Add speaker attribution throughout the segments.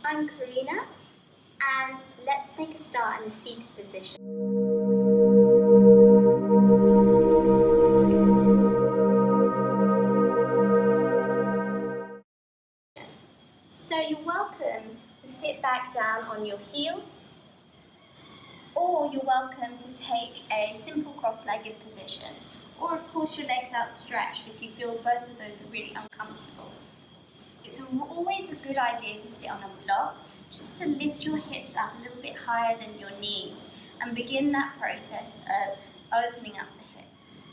Speaker 1: I'm Carina, and let's make a start in a seated position. So you're welcome to sit back down on your heels, or you're welcome to take a simple cross-legged position, or of course your legs outstretched if you feel both of those are really uncomfortable. It's always a good idea to sit on a block, just to lift your hips up a little bit higher than your knees and begin that process of opening up the hips.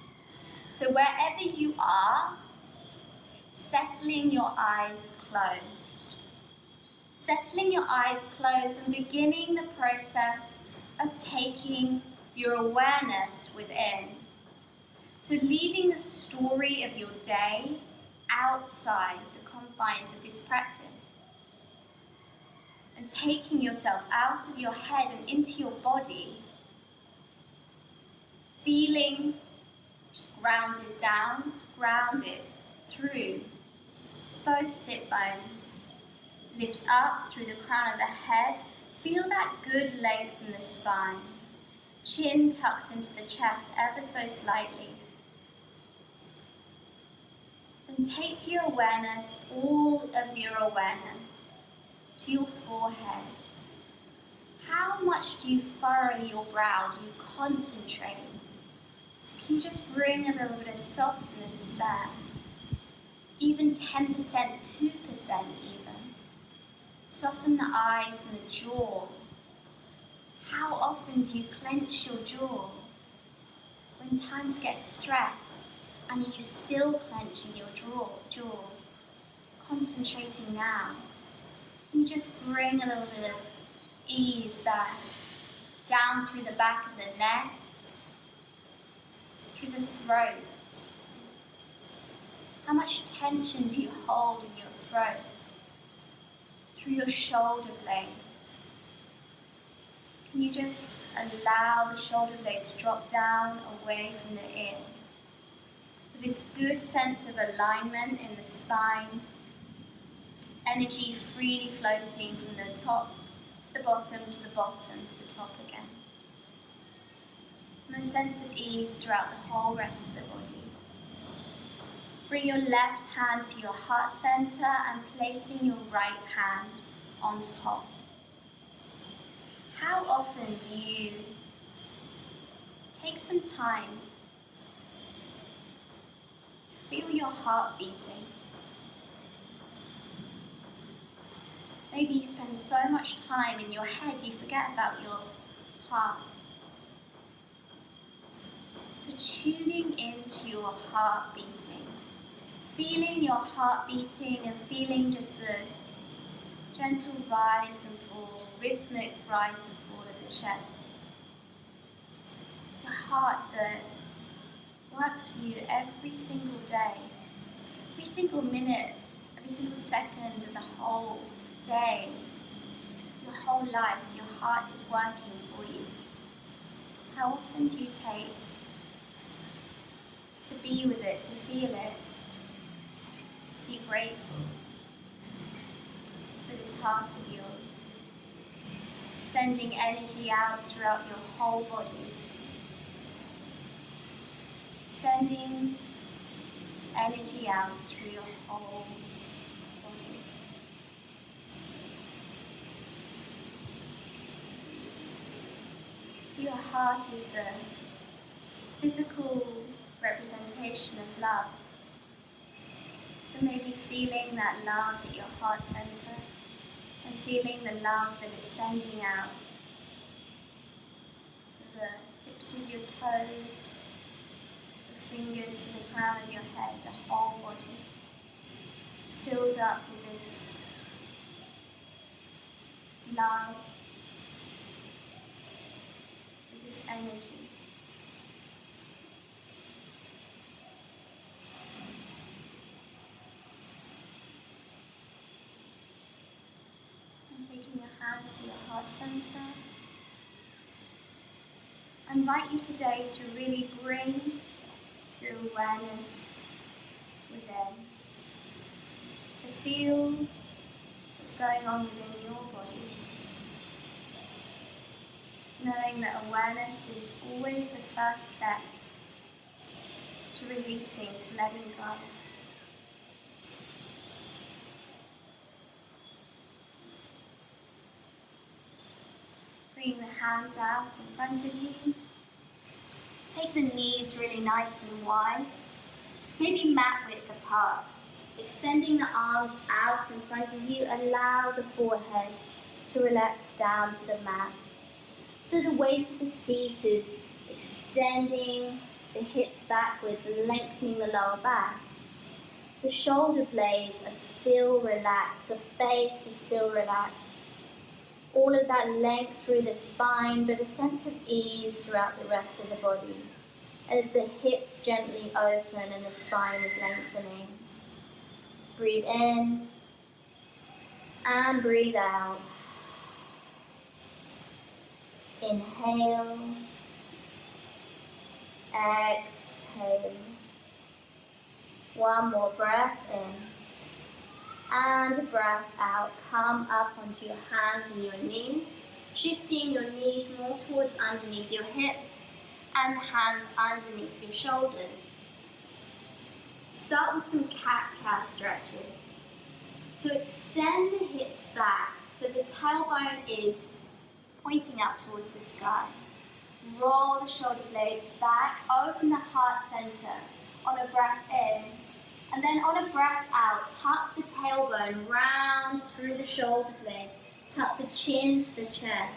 Speaker 1: So wherever you are, settling your eyes closed. Settling your eyes closed and beginning the process of taking your awareness within. So leaving the story of your day outside the confines of this practice and taking yourself out of your head and into your body, feeling grounded down, grounded through both sit bones. Lift up through the crown of the head. Feel that good length in the spine. Chin tucks into the chest ever so slightly. And take your awareness, all of your awareness, to your forehead. How much do you furrow your brow? Do you concentrate? Can you just bring a little bit of softness there? Even 10%, 2% even. Soften the eyes and the jaw. How often do you clench your jaw? When times get stressed, and are you still clenching your jaw? Concentrating now. Can you just bring a little bit of ease there, down through the back of the neck, through the throat. How much tension do you hold in your throat? Through your shoulder blades. Can you just allow the shoulder blades to drop down away from the ears? So this good sense of alignment in the spine, energy freely floating from the top to the bottom, to the bottom, to the top again. And a sense of ease throughout the whole rest of the body. Bring your left hand to your heart center and placing your right hand on top. How often do you take some time to feel your heart beating? Maybe you spend so much time in your head you forget about your heart. So tuning into your heart beating, feeling your heart beating and feeling just the gentle rise and fall, rhythmic rise and fall of the chest. The heart that works for you every single day, every single minute, every single second of the whole day, your whole life, your heart is working for you. How often do you take to be with it, to feel it, to be grateful for this heart of yours, sending energy out throughout your whole body, sending energy out through your whole body. So your heart is the physical representation of love. So maybe feeling that love at your heart center and feeling the love that is sending out to the tips of your toes, the fingers to the crown of your head, the whole body, filled up with this love, with this energy. Taking your hands to your heart center. I invite you today to really bring your awareness within, to feel the what's going on within your body. Knowing that awareness is always the first step to releasing, to letting go. Bring the hands out in front of you. Take the knees really nice and wide, maybe mat width apart. Extending the arms out in front of you, allow the forehead to relax down to the mat. So the weight of the seat is extending the hips backwards and lengthening the lower back. The shoulder blades are still relaxed, the face is still relaxed. All of that length through the spine, but a sense of ease throughout the rest of the body as the hips gently open and the spine is lengthening. Breathe in and breathe out. Inhale, exhale. One more breath in and a breath out. Come up onto your hands and your knees, shifting your knees more towards underneath your hips and the hands underneath your shoulders. Start with some cat-cow stretches. So extend the hips back so the tailbone is pointing up towards the sky. Roll the shoulder blades back, open the heart center on a breath in, and then on a breath out, tuck the tailbone round through the shoulder blades, tuck the chin to the chest.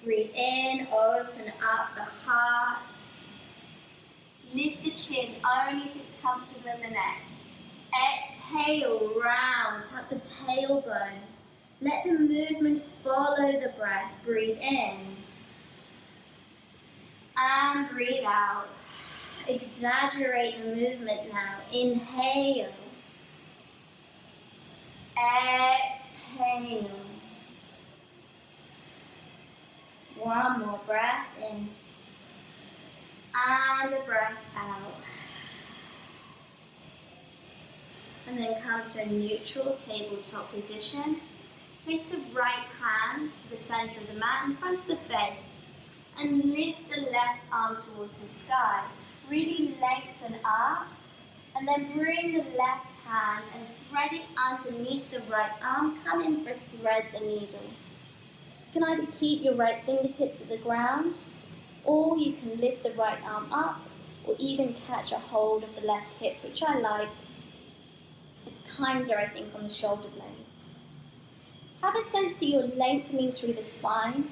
Speaker 1: Breathe in, open up the heart. Lift the chin only if it's comfortable in the neck. Exhale, round, tuck the tailbone. Let the movement follow the breath. Breathe in and breathe out. Exaggerate the movement now. Inhale. Exhale. One more breath in and a breath out. And then come to a neutral tabletop position. Place the right hand to the center of the mat in front of the face and lift the left arm towards the sky. Really lengthen up and then bring the left hand and thread it underneath the right arm. Come in for thread the needle. You can either keep your right fingertips at the ground or you can lift the right arm up or even catch a hold of the left hip, which I like. It's kinder, I think, on the shoulder blades. Have a sense that you're lengthening through the spine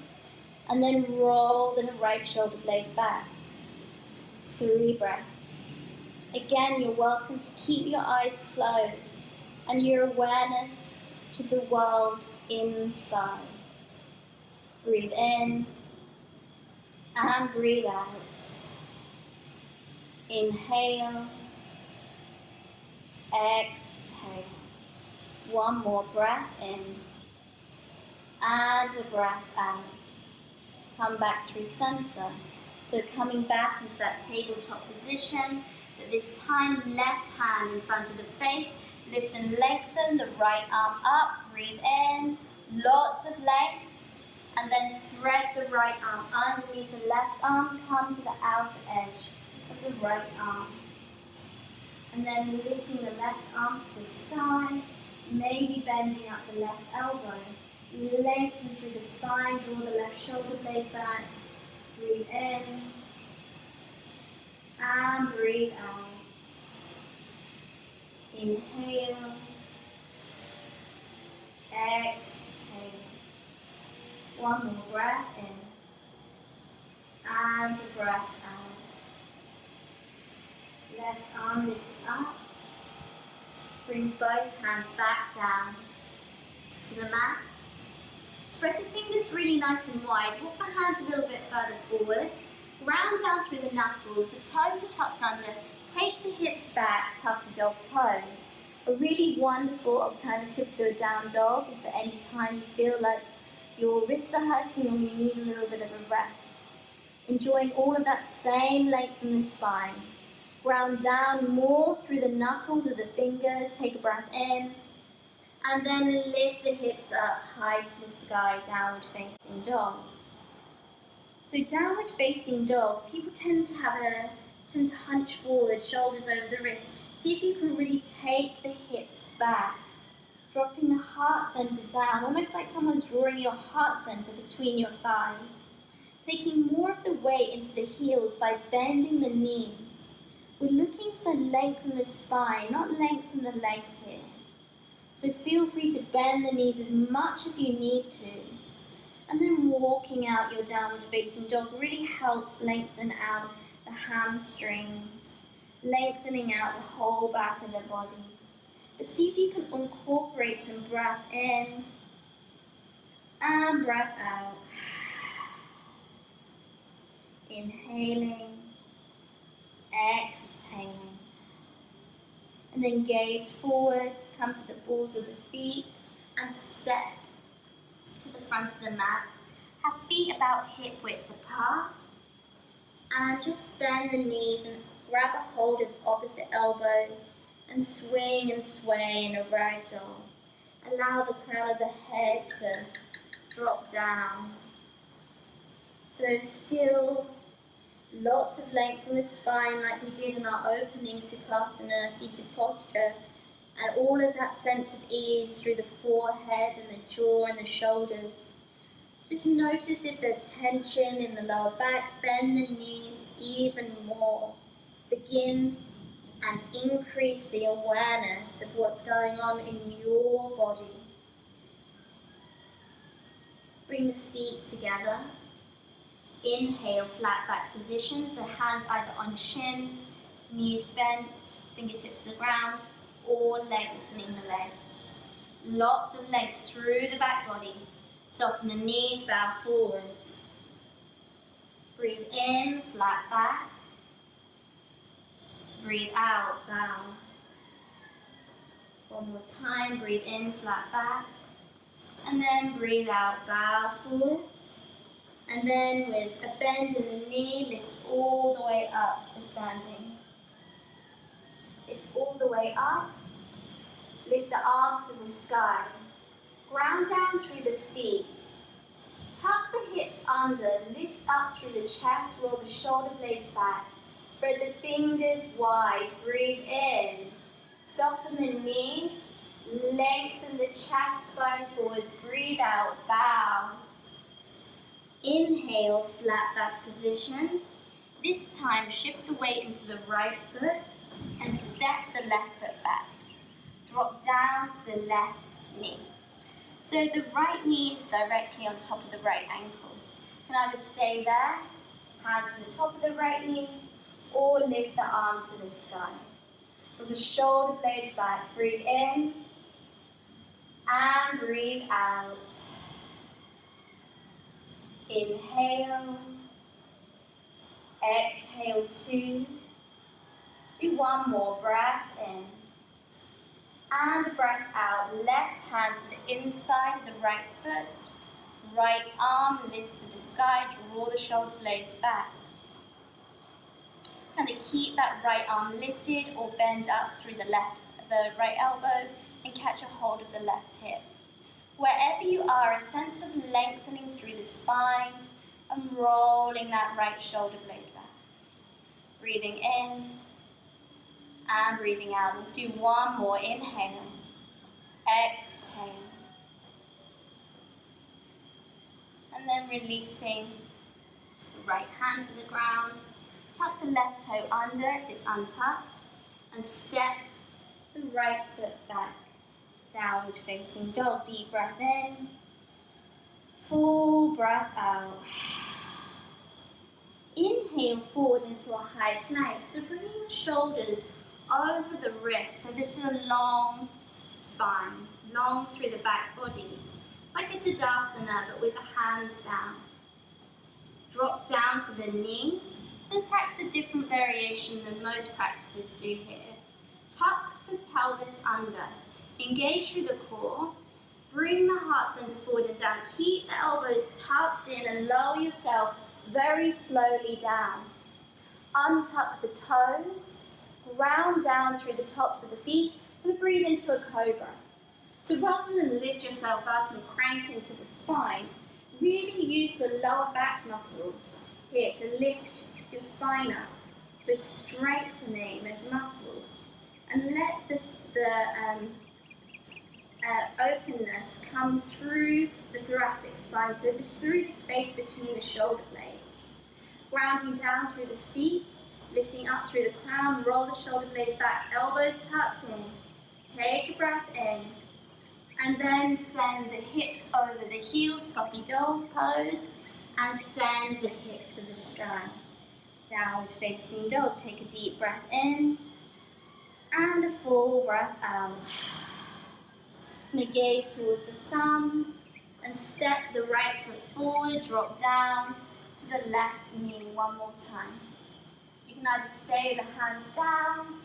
Speaker 1: and then roll the right shoulder blade back. 3 breaths. Again, you're welcome to keep your eyes closed and your awareness to the world inside. Breathe in and breathe out. Inhale, exhale. One more breath in and a breath out. Come back through center. So coming back into that tabletop position, but this time left hand in front of the face. Lift and lengthen the right arm up. Breathe in, lots of length. And then thread the right arm underneath the left arm. Come to the outer edge of the right arm. And then lifting the left arm to the sky. Maybe bending up the left elbow. Lengthen through the spine. Draw the left shoulder blade back. Breathe in and breathe out. Inhale, exhale. One more breath in and a breath out. Left arm lifts up. Bring both hands back down to the mat. Spread the fingers really nice and wide. Walk the hands a little bit further forward. Round down through the knuckles. The toes are tucked under. Take the hips back, puppy dog pose. A really wonderful alternative to a down dog if at any time you feel like your wrists are hurting or you need a little bit of a rest. Enjoying all of that same length in the spine. Ground down more through the knuckles of the fingers. Take a breath in And then lift the hips up high to the sky, downward facing dog. So downward facing dog, people tend to hunch forward, shoulders over the wrists. See if you can really take the hips back, dropping the heart center down, almost like someone's drawing your heart center between your thighs. Taking more of the weight into the heels by bending the knees. We're looking for length in the spine, not length in the legs here. So feel free to bend the knees as much as you need to. And then walking out your downward facing dog really helps lengthen out the hamstrings, lengthening out the whole back of the body. But see if you can incorporate some breath in and breath out. Inhaling, exhaling. And then gaze forward, come to the balls of the feet and step to the front of the mat. Have feet about hip width apart. And just bend the knees and grab a hold of opposite elbows and swing and sway in a ragdoll. Allow the crown of the head to drop down. So still lots of length in the spine like we did in our opening Sukhasana seated posture, and all of that sense of ease through the forehead and the jaw and the shoulders. Just notice if there's tension in the lower back, bend the knees even more. Begin and increase the awareness of what's going on in your body. Bring the feet together. Inhale, flat back position, so hands either on shins, knees bent, fingertips to the ground, or lengthening the legs. Lots of length through the back body. Soften the knees, bow forwards. Breathe in, flat back. Breathe out, bow. One more time, breathe in, flat back. And then breathe out, bow forwards. And then with a bend in the knee, lift all the way up to standing. Lift all the way up. Lift the arms to the sky. Ground down through the feet. Tuck the hips under, lift up through the chest, roll the shoulder blades back. Spread the fingers wide, breathe in. Soften the knees, lengthen the chest, bone forwards, breathe out, bow. Inhale, flat back position. This time, shift the weight into the right foot and step the left foot back. Drop down to the left knee. So the right knee is directly on top of the right ankle. You can either stay there, hands to the top of the right knee, or lift the arms to the sky. Draw the shoulder blades back. Breathe in and breathe out. Inhale, exhale 2. Do one more breath in. And a breath out. Left hand to the inside of the right foot. Right arm lifts to the sky. Draw the shoulder blades back. Kind of keep that right arm lifted or bend up through the right elbow and catch a hold of the left hip. Wherever you are, a sense of lengthening through the spine and rolling that right shoulder blade back. Breathing in and breathing out. Let's do one more. Inhale, exhale. And then releasing the right hand to the ground. Tuck the left toe under if it's untucked. And step the right foot back. Downward facing dog. Deep breath in. Full breath out. Inhale forward into a high plank. So bringing the shoulders over the wrists. So this is a long spine. Long through the back body. Like a Tadasana but with the hands down. Drop down to the knees. And practice a different variation than most practices do here. Tuck the pelvis under. Engage through the core. Bring the heart center forward and down. Keep the elbows tucked in and lower yourself very slowly down. Untuck the toes. Ground down through the tops of the feet and breathe into a cobra. So rather than lift yourself up and crank into the spine, really use the lower back muscles here to lift your spine up. So strengthening those muscles. And let the openness come through the thoracic spine, so through the space between the shoulder blades. Grounding down through the feet, lifting up through the crown, roll the shoulder blades back, elbows tucked in. Take a breath in, and then send the hips over the heels, puppy dog pose, and send the hips to the sky. Downward facing dog, take a deep breath in, and a full breath out. And gaze towards the thumbs, and step the right foot forward, drop down to the left knee one more time. You can either stay with the hands down,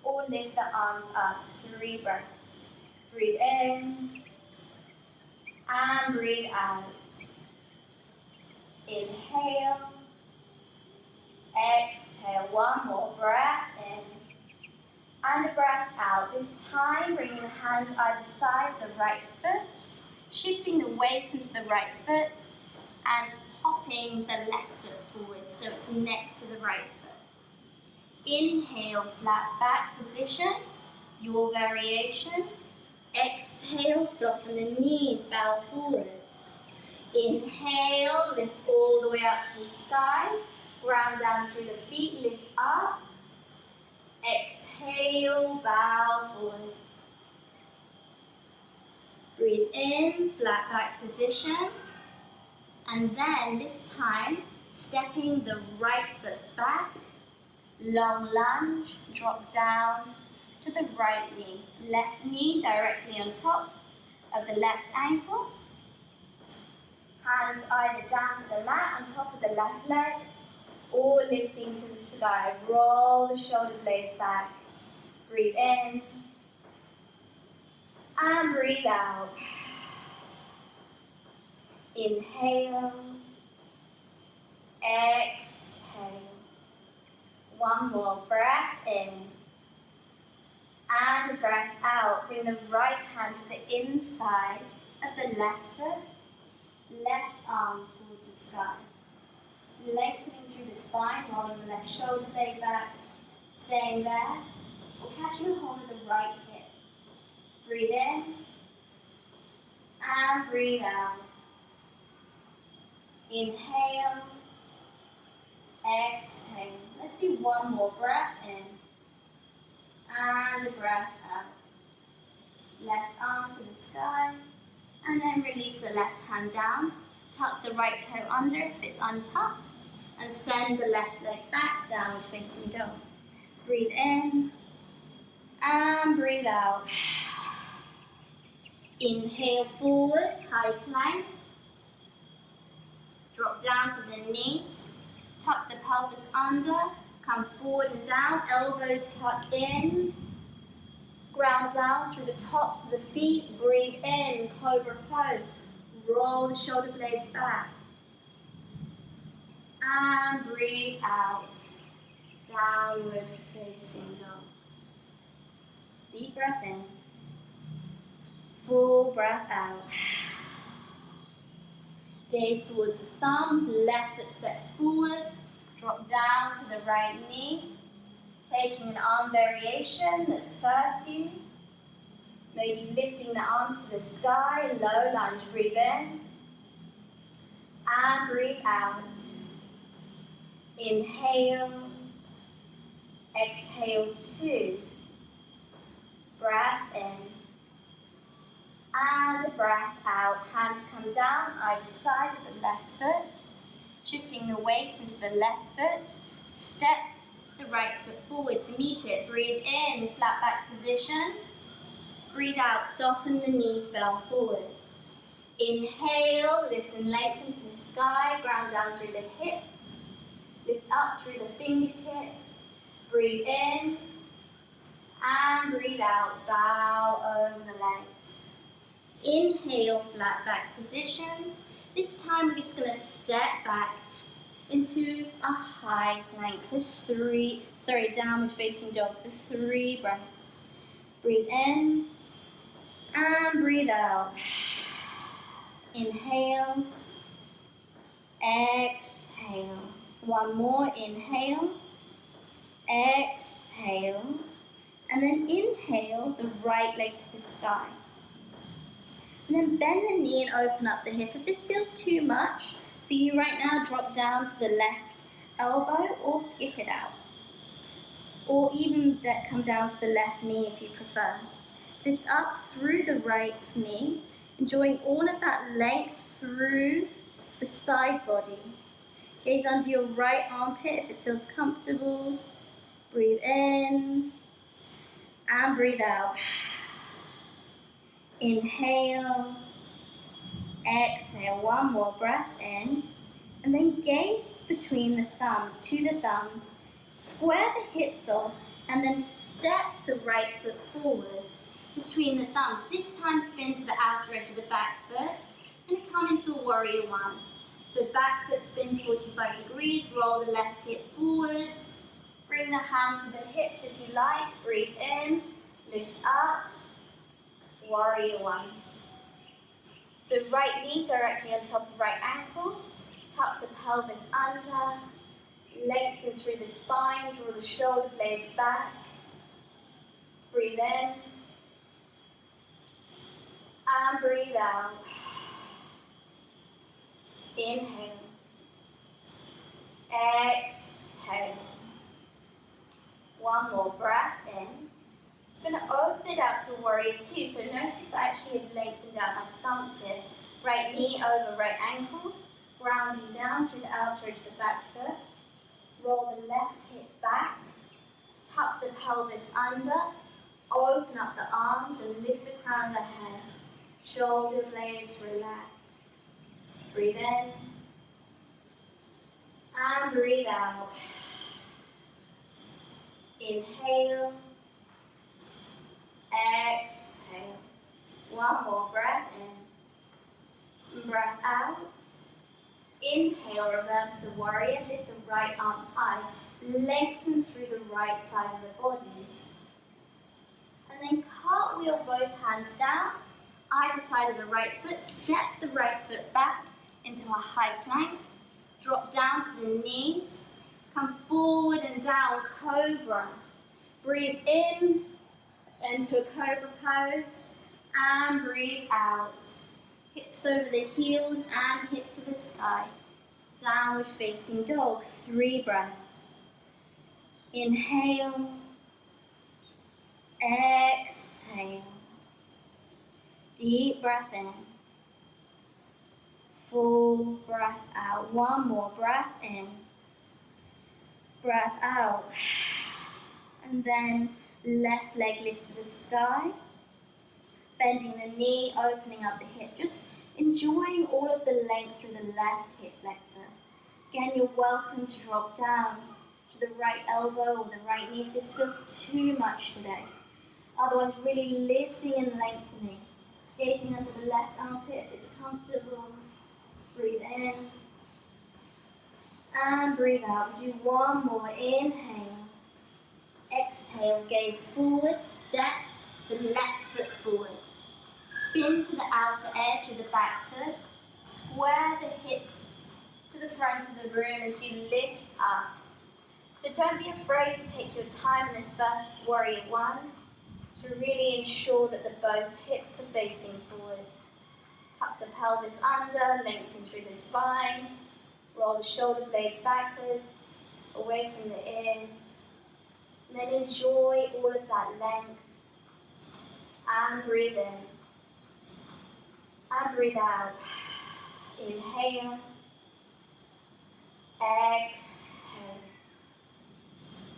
Speaker 1: or lift the arms up. 3 breaths. Breathe in, and breathe out. Inhale, exhale, one more breath in, and a breath out. This time, bringing the hands either side of the right foot, shifting the weight into the right foot, and popping the left foot forward so it's next to the right foot. Inhale, flat back position, your variation. Exhale, soften the knees, bow forwards. Inhale, lift all the way up to the sky. Ground down through the feet, lift up. Exhale, bow forwards. Breathe in, flat back position. And then this time, stepping the right foot back. Long lunge, drop down to the right knee. Left knee directly on top of the left ankle. Hands either down to the mat on top of the left leg, or lifting to the sky. Roll the shoulder blades back. Breathe in, and breathe out. Inhale, exhale. One more breath in, and a breath out. Bring the right hand to the inside of the left foot, left arm towards the sky. Lengthening through the spine, rolling the left shoulder blade back, staying there, or catching a hold of the right hip. Breathe in, and breathe out. Inhale, exhale. Let's do one more breath in, and a breath out. Left arm to the sky, and then release the left hand down. Tuck the right toe under if it's untucked, and send the left leg back, downward facing dog. Breathe in, and breathe out. Inhale forward, high plank. Drop down to the knees, tuck the pelvis under, come forward and down, elbows tuck in. Ground down through the tops of the feet, breathe in, cobra pose. Roll the shoulder blades back. And breathe out, downward facing dog. Deep breath in, full breath out. Gaze towards the thumbs, left foot steps forward, drop down to the right knee, taking an arm variation that serves you. Maybe lifting the arms to the sky, low lunge, breathe in, and breathe out. Inhale, exhale 2, breath in, and a breath out. Hands come down either side of the left foot, shifting the weight into the left foot. Step the right foot forward to meet it. Breathe in, flat back position. Breathe out, soften the knees, bow forwards. Inhale, lift and lengthen to the sky, ground down through the hips. Lift up through the fingertips. Breathe in, and breathe out, bow over the legs. Inhale, flat back position. This time we're just going to step back into a high plank for downward facing dog for 3 breaths. Breathe in, And breathe out. Inhale. Exhale. One more. Inhale. Exhale. And then inhale the right leg to the sky. And then bend the knee and open up the hip. If this feels too much for you right now, drop down to the left elbow or skip it out. Or even come down to the left knee if you prefer. Lift up through the right knee, enjoying all of that length through the side body. Gaze under your right armpit if it feels comfortable. Breathe in and breathe out. Inhale, exhale, one more breath in, and then gaze between the thumbs, to the thumbs, square the hips off, and then step the right foot forwards between the thumbs. This time spin to the outer edge of the back foot, and come into a warrior one. So back foot spins 45 degrees, roll the left hip forwards, bring the hands to the hips if you like, breathe in, lift up, warrior one. So right knee directly on top of right ankle, tuck the pelvis under, lengthen through the spine, draw the shoulder blades back, breathe in, and breathe out. Inhale, exhale. One more breath in. I'm going to open it out to warrior two. So notice I actually have lengthened out my stance here. Right knee over right ankle, grounding down through the outer edge of the back foot. Roll the left hip back, tuck the pelvis under, open up the arms and lift the crown of the head. Shoulder blades relax. Breathe in and breathe out. Inhale, exhale. One more breath in, breath out. Inhale, reverse the warrior, lift the right arm high, lengthen through the right side of the body. And then cartwheel both hands down, either side of the right foot, step the right foot back into a high plank, drop down to the knees, come forward and down, cobra. Breathe in into a cobra pose, and breathe out. Hips over the heels and hips to the sky. Downward facing dog, 3 breaths. Inhale, exhale. Deep breath in. Full breath out. One more breath in. Breath out. And then left leg lifts to the sky. Bending the knee, opening up the hip. Just enjoying all of the length through the left hip flexor. Again, you're welcome to drop down to the right elbow or the right knee if this feels too much today. Otherwise, really lifting and lengthening. Gazing under the left armpit if it's comfortable. Breathe in. And breathe out. Do one more. Inhale. Exhale. Gaze forward. Step the left foot forward. Spin to the outer edge of the back foot. Square the hips to the front of the room as you lift up. So don't be afraid to take your time in this first warrior one to really ensure that both hips are facing forward. Tuck the pelvis under, lengthen through the spine. Roll the shoulder blades backwards, away from the ears. And then enjoy all of that length. And breathe in. And breathe out. Inhale. Exhale.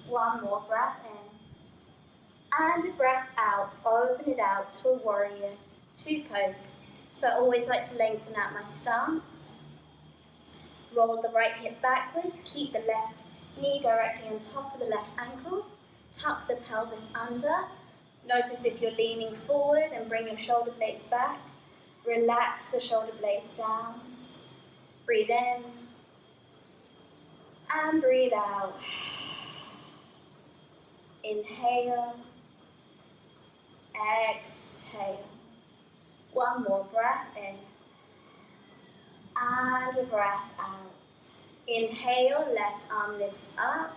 Speaker 1: One more breath in. And a breath out. Open it out to a warrior two pose. So I always like to lengthen out my stance. Roll the right hip backwards. Keep the left knee directly on top of the left ankle. Tuck the pelvis under. Notice if you're leaning forward and bring your shoulder blades back. Relax the shoulder blades down. Breathe in. And breathe out. Inhale. Exhale. One more breath in. And a breath out. Inhale, left arm lifts up.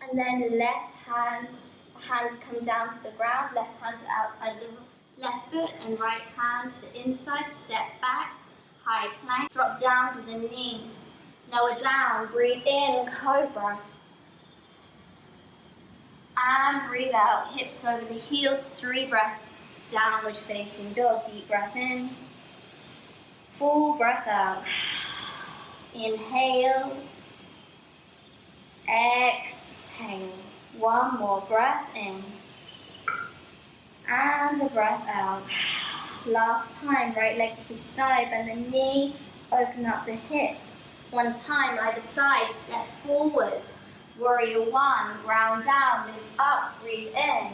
Speaker 1: And then hands come down to the ground. Left hand to the outside of the left foot and right hand to the inside. Step back, high plank. Drop down to the knees. Lower down, breathe in, cobra. And breathe out, hips over the heels, 3 breaths. Downward facing dog, deep breath in. Full breath out. Inhale. Exhale. One more breath in. And a breath out. Last time, right leg to the sky, bend the knee, open up the hip. One time, either side, step forwards. Warrior 1, ground down, lift up, breathe in.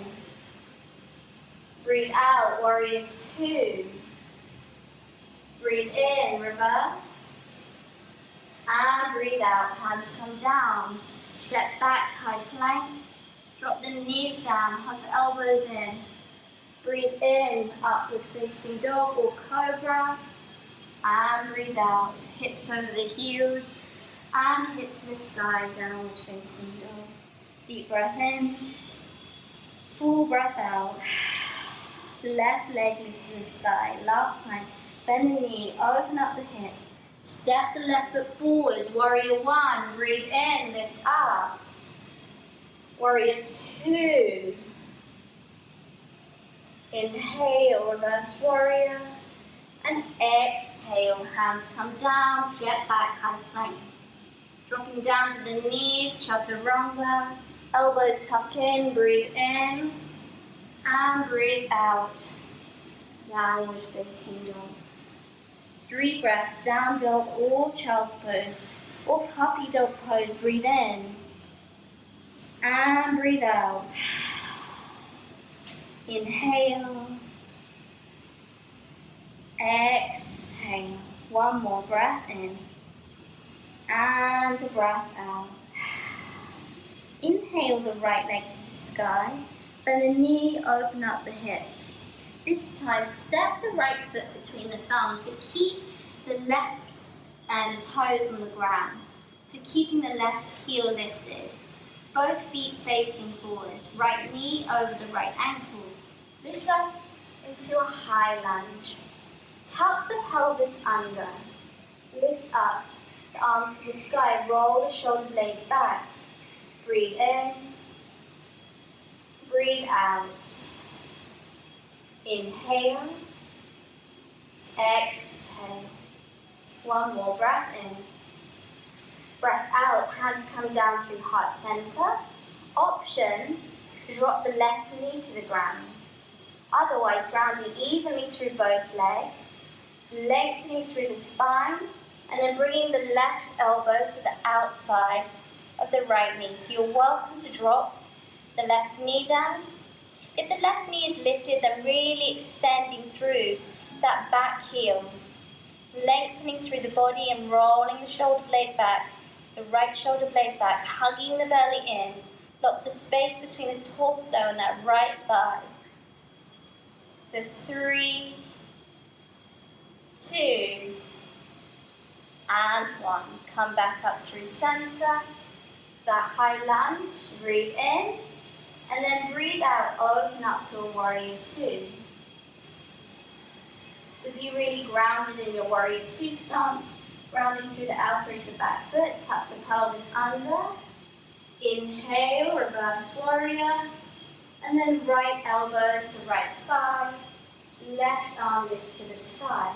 Speaker 1: Breathe out, warrior 2. Breathe in, reverse. And breathe out, hands come down. Step back, high plank. Drop the knees down, hug the elbows in. Breathe in, upward facing dog or cobra. And breathe out, hips over the heels. And hips to the sky, downward facing dog. Deep breath in. Full breath out. Left leg lifts to the sky. Last time, bend the knee, open up the hip. Step the left foot forwards. Warrior 1, breathe in, lift up. Warrior 2. Inhale, reverse warrior. And exhale, hands come down, step back, high plank. Dropping down to the knees, chaturanga. Elbows tuck in, breathe in. And breathe out. Downward facing dog. 3 breaths, down dog or child's pose. Or puppy dog pose, breathe in. And breathe out. Inhale. Exhale. One more breath in. And a breath out. Inhale the right leg to the sky. Bend the knee, open up the hip. This time, step the right foot between the thumbs, but keep the left toes on the ground. So keeping the left heel lifted. Both feet facing forward. Right knee over the right ankle. Lift up into a high lunge. Tuck the pelvis under. Lift up the arms to the sky. Roll the shoulder blades back. Breathe in. Breathe out. Inhale. Exhale. One more breath in. Breath out. Hands come down through heart center. Option, drop the left knee to the ground. Otherwise, grounding evenly through both legs. Lengthening through the spine. And then bringing the left elbow to the outside of the right knee. So you're welcome to drop the left knee down. If the left knee is lifted, then really extending through that back heel. Lengthening through the body and rolling the shoulder blade back. The right shoulder blade back, hugging the belly in. Lots of space between the torso and that right thigh. For 3, 2, and 1. Come back up through center. That high lunge. Breathe in. And then breathe out. Open up to a warrior 2. So be really grounded in your warrior 2 stance. Grounding through the outer edge of the back foot. Tuck the pelvis under. Inhale, reverse warrior. And then right elbow to right thigh. Left arm lifts to the sky.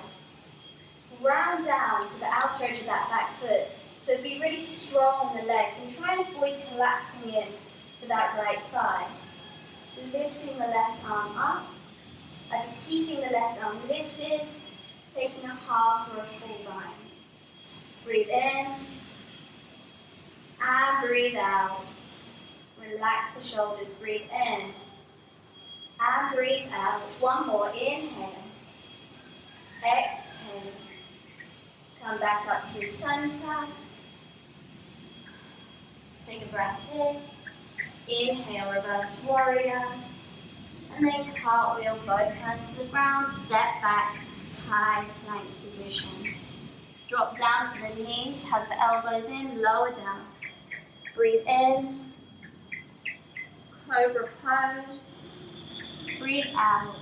Speaker 1: Round down to the outer edge of that back foot. So be really strong on the legs and try and avoid collapsing in to that right thigh. Lifting the left arm up. And keeping the left arm lifted. Taking a half or a full bind. Breathe in. And breathe out. Relax the shoulders. Breathe in. And breathe out. One more. Inhale. Exhale. Come back up to center. Take a breath in. Inhale, reverse warrior. And then cartwheel both hands to the ground, step back, high plank position. Drop down to the knees, hug the elbows in, lower down. Breathe in, cobra pose. Breathe out,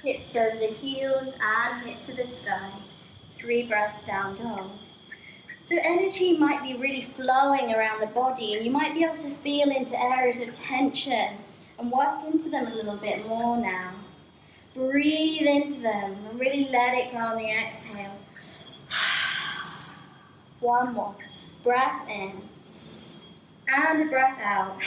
Speaker 1: hips over the heels and hips to the sky. 3 breaths down dog. So energy might be really flowing around the body and you might be able to feel into areas of tension and work into them a little bit more now. Breathe into them and really let it go on the exhale. One more. Breath in and a breath out.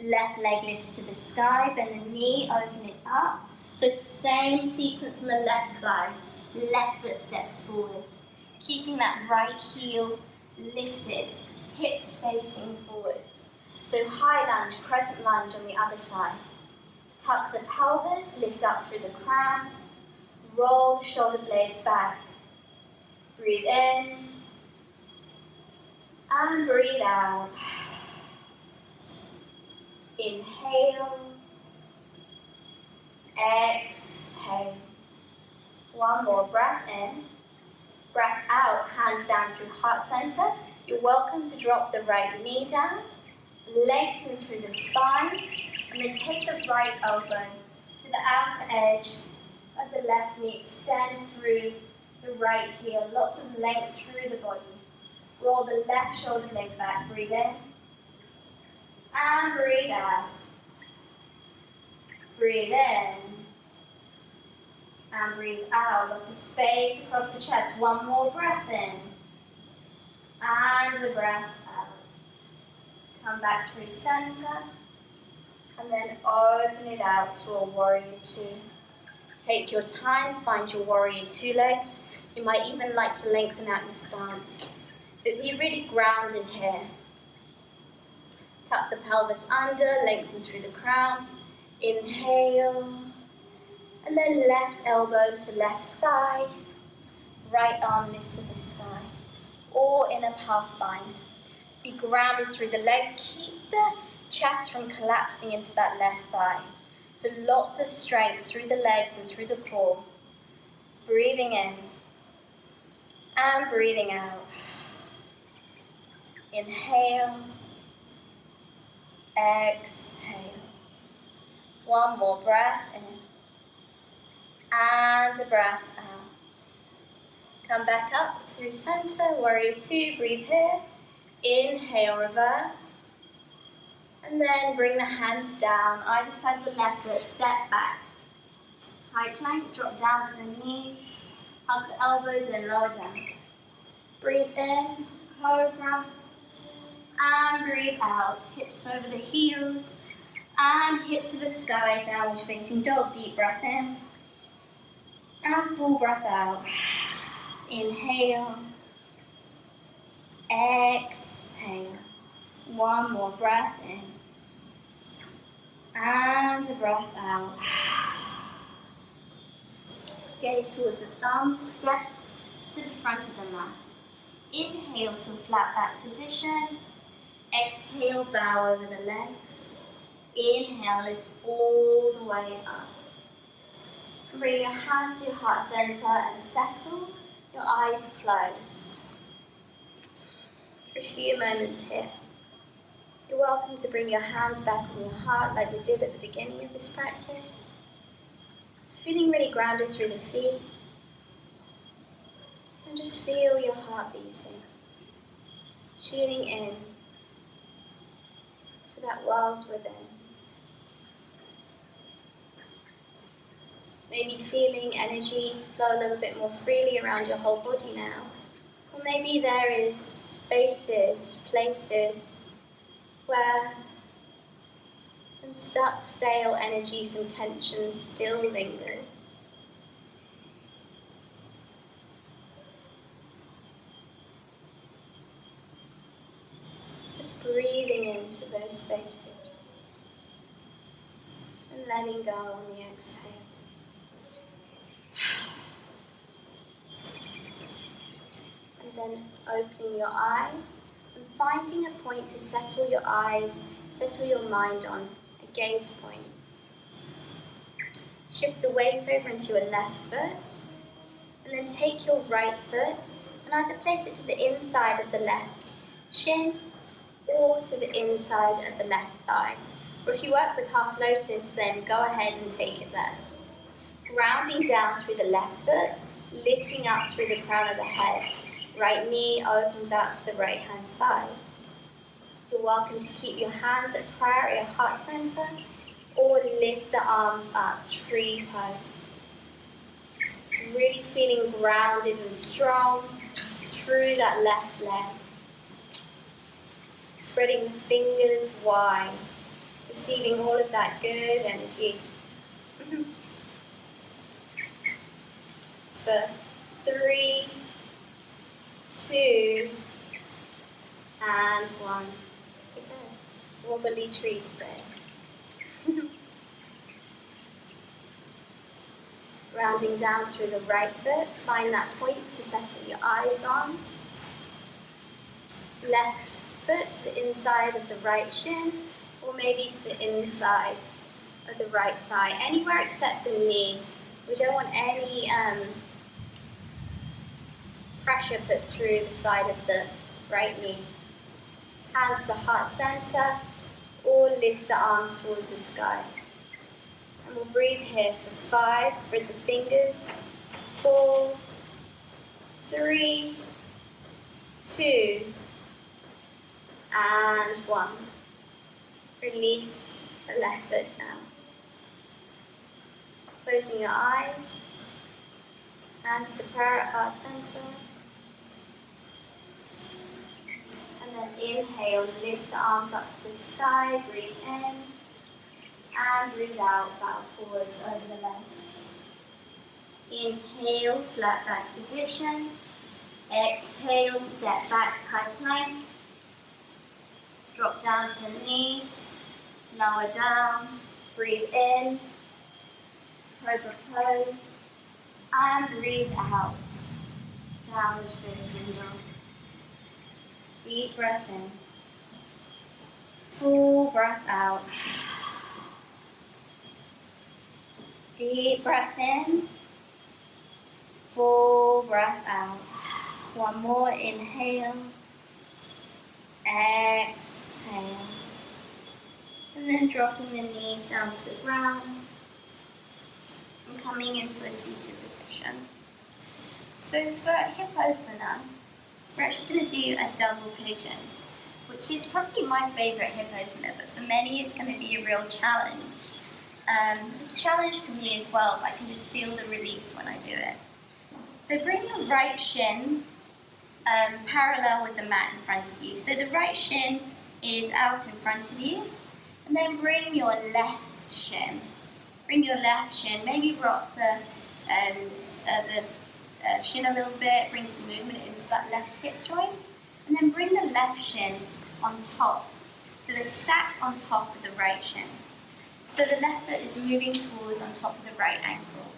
Speaker 1: Left leg lifts to the sky, bend the knee, open it up. So same sequence on the left side. Left foot steps forwards. Keeping that right heel lifted, hips facing forwards. So high lunge, crescent lunge on the other side. Tuck the pelvis, lift up through the crown. Roll the shoulder blades back. Breathe in and breathe out. Inhale, exhale. One more breath in, breath out, hands down through heart center. You're welcome to drop the right knee down, lengthen through the spine, and then take the right elbow to the outer edge of the left knee. Extend through the right heel, lots of length through the body. Roll the left shoulder blade back, breathe in. And breathe out. Breathe in. And breathe out. Lots of space across the chest. One more breath in. And a breath out. Come back through center. And then open it out to a warrior two. Take your time. Find your warrior two legs. You might even like to lengthen out your stance. But be really grounded here. Tuck the pelvis under, lengthen through the crown. Inhale. And then left elbow to left thigh. Right arm lifts to the sky. Or in a half bind. Be grounded through the legs. Keep the chest from collapsing into that left thigh. So lots of strength through the legs and through the core. Breathing in. And breathing out. Inhale. Exhale. One more breath in. And a breath out. Come back up through center, warrior two, breathe here. Inhale, reverse. And then bring the hands down, either side of the left foot, step back. High plank, drop down to the knees. Hug the elbows and lower down. Breathe in, cobra. And breathe out, hips over the heels. And hips to the sky, downward facing dog. Deep breath in. And full breath out. Inhale. Exhale. One more breath in. And a breath out. Gaze towards the thumbs. Step to the front of the mat. Inhale to a flat back position. Exhale, bow over the legs. Inhale, lift all the way up. Bring your hands to your heart center and settle, your eyes closed. For a few moments here. You're welcome to bring your hands back on your heart like we did at the beginning of this practice. Feeling really grounded through the feet. And just feel your heart beating. Tuning in to that world within. Maybe feeling energy flow a little bit more freely around your whole body now. Or maybe there is spaces, places where some stuck, stale energy, some tension still lingers. Just breathing into those spaces and letting go on the exhale. And then opening your eyes and finding a point to settle your eyes Settle your mind on a gaze point. Shift the weight over into your left foot, and then take your right foot and either place it to the inside of the left shin or to the inside of the left thigh. Or if you work with half lotus, then go ahead and take it there. Grounding down through the left foot, lifting up through the crown of the head. Right knee opens out to the right hand side. You're welcome to keep your hands at prayer at your heart center or lift the arms up, tree pose. Really feeling grounded and strong through that left leg. Spreading the fingers wide, receiving all of that good energy. For 3, 2, and 1. Okay. Wobbly tree today. Rounding down through the right foot, find that point to settle your eyes on. Left foot to the inside of the right shin, or maybe to the inside of the right thigh, anywhere except the knee. We don't want any pressure put through the side of the right knee. Hands to heart center, or lift the arms towards the sky. And we'll breathe here for 5, spread the fingers, 4, 3, 2, and 1. Release the left foot down. Closing your eyes, hands to prayer at heart center. And then inhale, lift the arms up to the sky, breathe in. And breathe out, bow forwards over the leg. Inhale, flat back position. Exhale, step back, high plank. Drop down to the knees, lower down, breathe in, cobra pose, and breathe out, downward facing dog. Deep breath in, full breath out. Deep breath in, full breath out. One more, inhale, exhale. And then dropping the knees down to the ground and coming into a seated position. So for a hip opener, we're actually going to do a double pigeon, which is probably my favourite hip opener, but for many it's going to be a real challenge. It's a challenge to me as well, but I can just feel the release when I do it. So bring your right shin parallel with the mat in front of you. So the right shin is out in front of you, and then bring your left shin. Bring your left shin, maybe rock the shin a little bit, bring some movement into that left hip joint, and then bring the left shin on top. So they're stacked on top of the right shin. So the left foot is moving towards on top of the right ankle.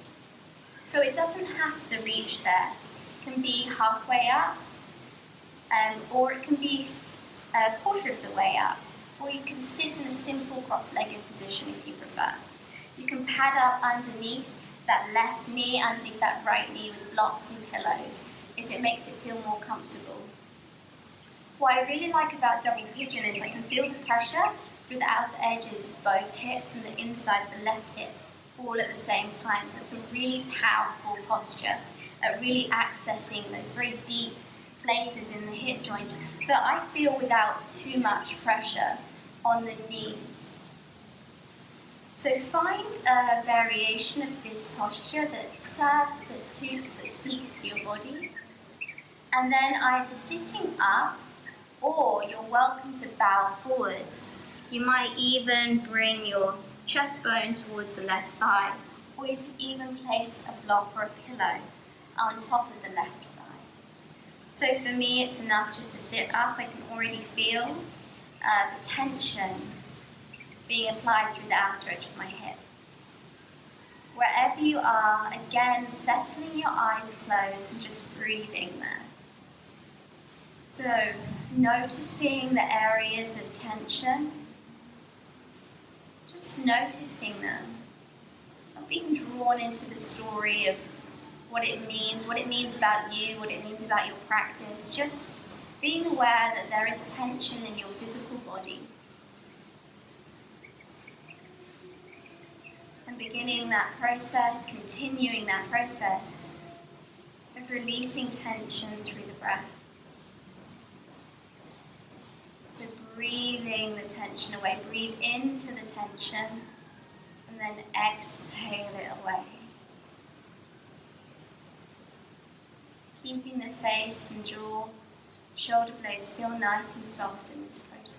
Speaker 1: So it doesn't have to reach there. It can be halfway up, or it can be a quarter of the way up, or you can sit in a simple cross-legged position if you prefer. You can pad up underneath that left knee, underneath that right knee with blocks and pillows, if it makes it feel more comfortable. What I really like about double pigeon is I can feel the pressure through the outer edges of both hips and the inside of the left hip all at the same time. So it's a really powerful posture, really accessing those very deep places in the hip joints that I feel without too much pressure on the knees. So find a variation of this posture that serves, that suits, that speaks to your body. And then either sitting up, or you're welcome to bow forwards. You might even bring your chest bone towards the left thigh, or you could even place a block or a pillow on top of the left thigh. So for me, it's enough just to sit up. I can already feel the tension being applied through the outer edge of my hips. Wherever you are, again, settling your eyes closed and just breathing there. So noticing the areas of tension Just noticing them, not being drawn into the story of what it means about you, what it means about your practice, just being aware that there is tension in your physical body. And beginning that process, continuing that process of releasing tension through the breath. So breathing the tension away, breathe into the tension and then exhale it away. Keeping the face and jaw, shoulder blades still nice and soft in this process.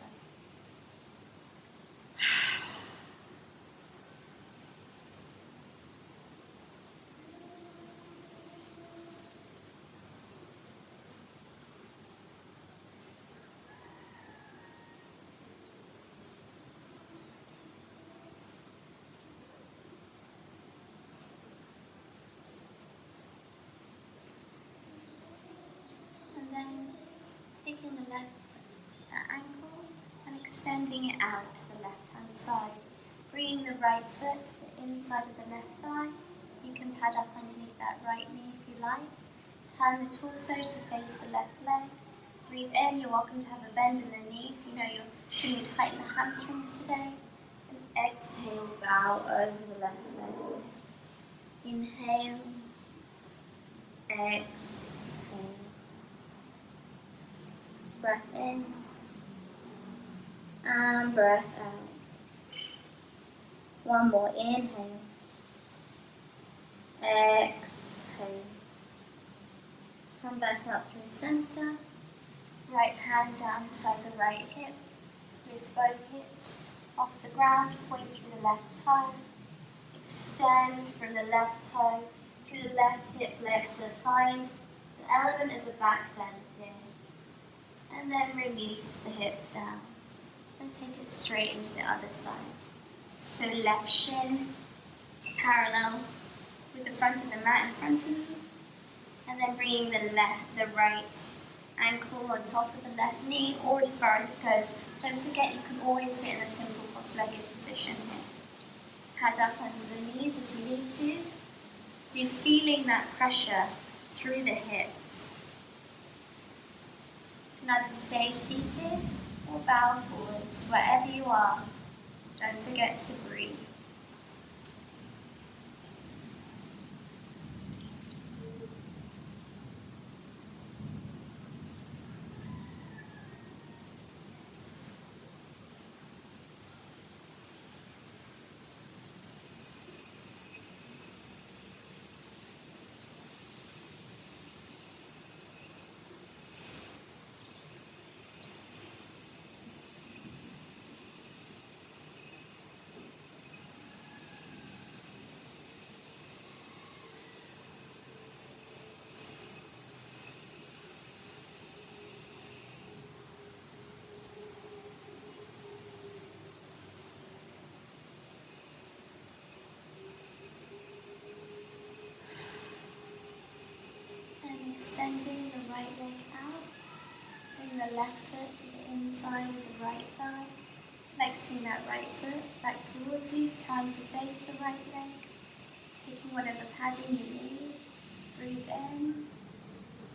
Speaker 1: And then taking the left ankle and extending it out to the left hand side. Bringing the right foot to the inside of the left thigh. You can pad up underneath that right knee if you like. Turn the torso to face the left leg. Breathe in, you're welcome to have a bend in the knee if you know you're feeling tight in the hamstrings today. And exhale, bow over the left leg. Inhale. Exhale. Breath in. And breath out. One more, inhale. Exhale. Come back up through center. Right hand down beside the right hip. Lift both hips off the ground, point through the left toe. Extend from the left toe through the left hip flexor. Find an element of the back bend here. And then release the hips down. And take it straight into the other side. So left shin parallel with the front of the mat in front of you. And then bringing the right ankle on top of the left knee, or as far as it goes. Don't forget you can always sit in a simple cross-legged position here. Pad up onto the knees as you need to. So you're feeling that pressure through the hips. You can either stay seated or bow forwards, wherever you are. Don't forget to breathe. Extending the right leg out, bring the left foot to the inside of the right thigh, flexing that right foot back towards you, turn to face the right leg, taking whatever padding you need, breathe in,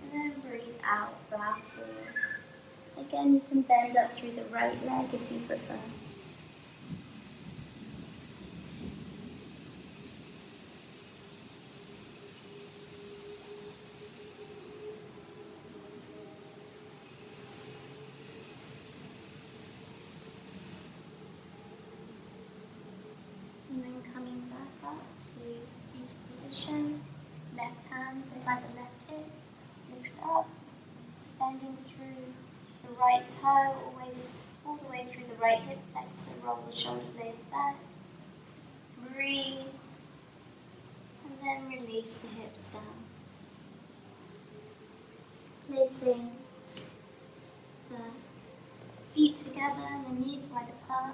Speaker 1: and then breathe out, bow forward. Again, you can bend up through the right leg if you prefer. And then coming back up to seated position, left hand beside the left hip, lift up, extending through the right toe, always all the way through the right hip flexor, roll the shoulder blades back, breathe, and then release the hips down. Placing the feet together and the knees wide apart.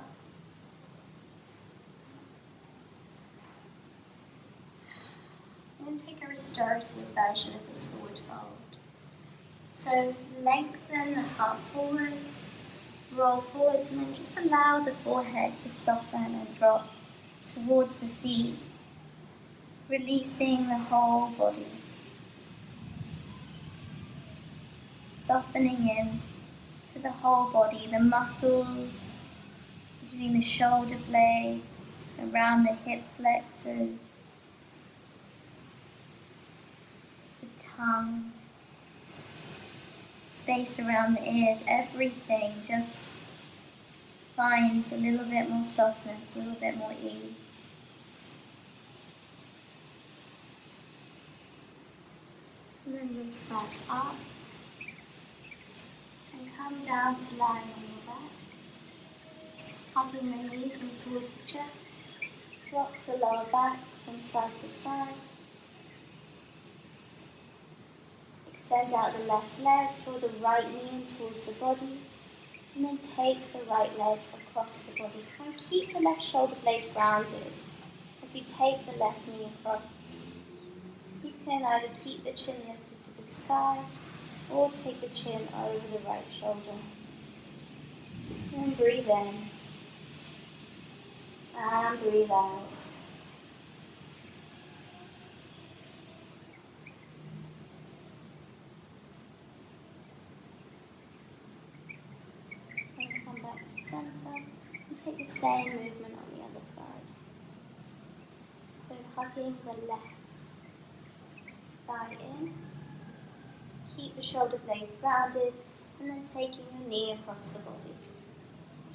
Speaker 1: And then take a restorative version of this forward fold. So lengthen the heart forwards, roll forwards, and then just allow the forehead to soften and drop towards the feet, releasing the whole body, softening in to the whole body, the muscles between the shoulder blades, around the hip flexors, the tongue, space around the ears, everything just finds a little bit more softness, a little bit more ease. And then lift back up and come down to lie on your back, hugging the knees in towards the chest. Rock the lower back from side to side. Extend out the left leg, draw the right knee in towards the body, and then take the right leg across the body. Try and keep the left shoulder blade grounded as you take the left knee across. You can either keep the chin lifted to the sky or take the chin over the right shoulder. And then breathe in and breathe out. And come back to center and take the same movement on the other side. So hugging the left thigh in, keep the shoulder blades rounded, and then taking the knee across the body.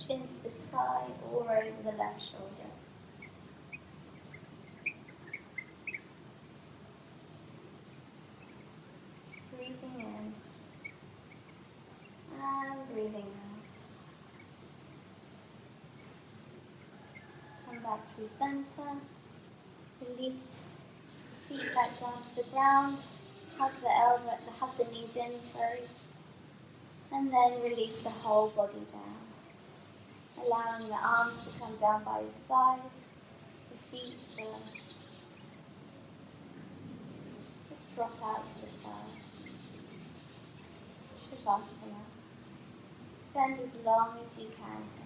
Speaker 1: Chin to the sky or over the left shoulder. Breathing in and breathing out. Come back through center. Release feet back down to the ground. Hug the knees in, and then release the whole body down. Allowing the arms to come down by your side, the feet to just drop out to the side. Shavasana. Spend as long as you can here.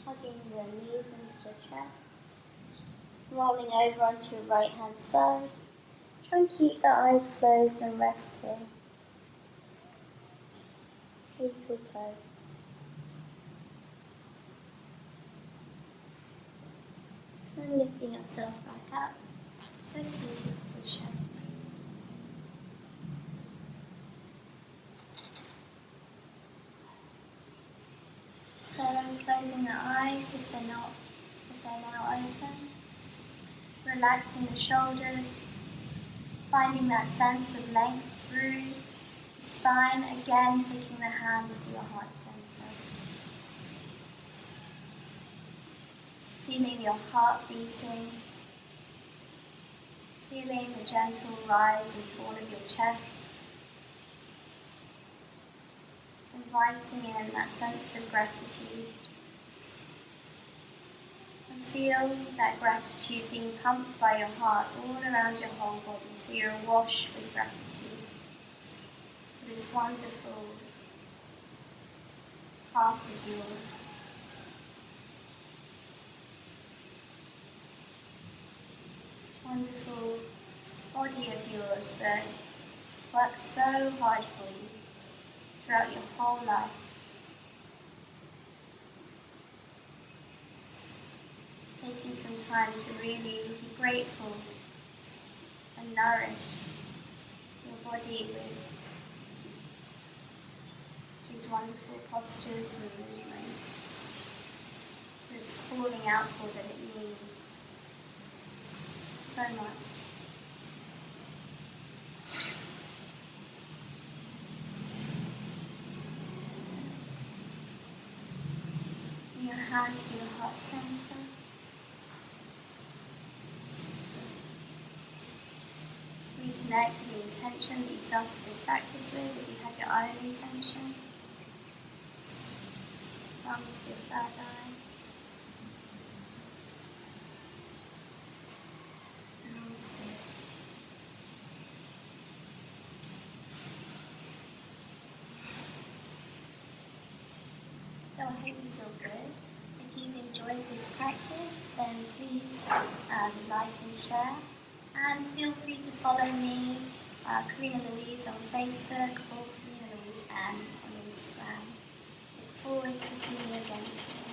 Speaker 1: Hugging the knees into the chest, rolling over onto your right hand side. Try and keep the eyes closed and rest here. Feet will close. And lifting yourself back up to a seated position. So I'm closing the eyes if they're now open. Relaxing the shoulders, finding that sense of length through the spine, again taking the hands to your heart center. Feeling your heart beating, feeling the gentle rise and fall of your chest. Inviting in that sense of gratitude. And feel that gratitude being pumped by your heart all around your whole body, so you're awash with gratitude for this wonderful part of yours. This wonderful body of yours that works so hard for you throughout your whole life. Taking some time to really be grateful and nourish your body with these wonderful postures and movements. It's calling out for that it needs. so much. Bring your hands to your heart center. Reconnect with the intention that you started this practice with, if you had your own intention. Thumbs to your third eye. Namaste. So I hope you feel good. If you've enjoyed this practice, then please like and share. And feel free to follow me, Carina Louise, on Facebook, or Carina Louise Ann on Instagram. Look forward to seeing you again soon.